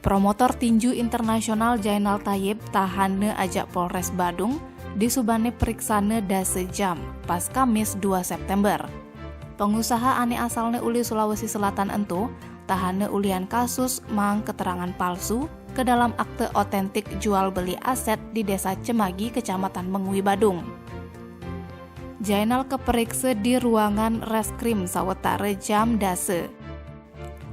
Promotor tinju internasional Jainal Thayyib tahanne ajak Polres Badung di subane periksane da sejam pas Kamis 2 September. Pengusaha ane asalnya uli Sulawesi Selatan entu tahanne ulian kasus mang keterangan palsu ke dalam akte otentik jual beli aset di Desa Cemagi, Kecamatan Mengui, Badung. Jainal keperiksa di ruangan reskrim sawetara jam dase.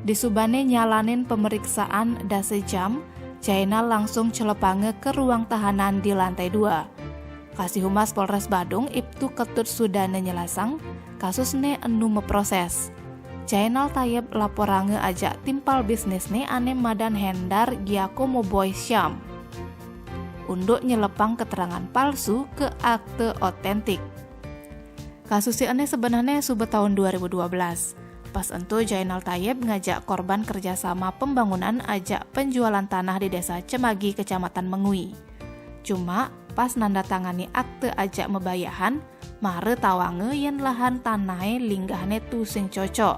Di subane nyalanin pemeriksaan dase jam, Jainal langsung celepange ke ruang tahanan di lantai 2. Kasih Humas Polres Badung Ibtu Ketut Sudane nyelasang kasusne enu meproses. Jainal Thayyib laporange ajak timpal bisnisne ane Madan Hendar Giacomo Boy Syam. Unduk nyelepang keterangan palsu ke akte otentik. Kasus ini sebenarnya subuh tahun 2012. Pas entu Jainal Thayyib ngajak korban kerjasama pembangunan ajak penjualan tanah di Desa Cemagi, Kecamatan Mengui. Cuma pas nanda tangani akte ajak mebayahan, mare tawange yen lahan tanahnya linggahne tu sing cocok.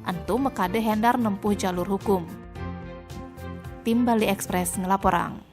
Antu mekade Hendar nempuh jalur hukum. Tim Bali Express ngelaporang.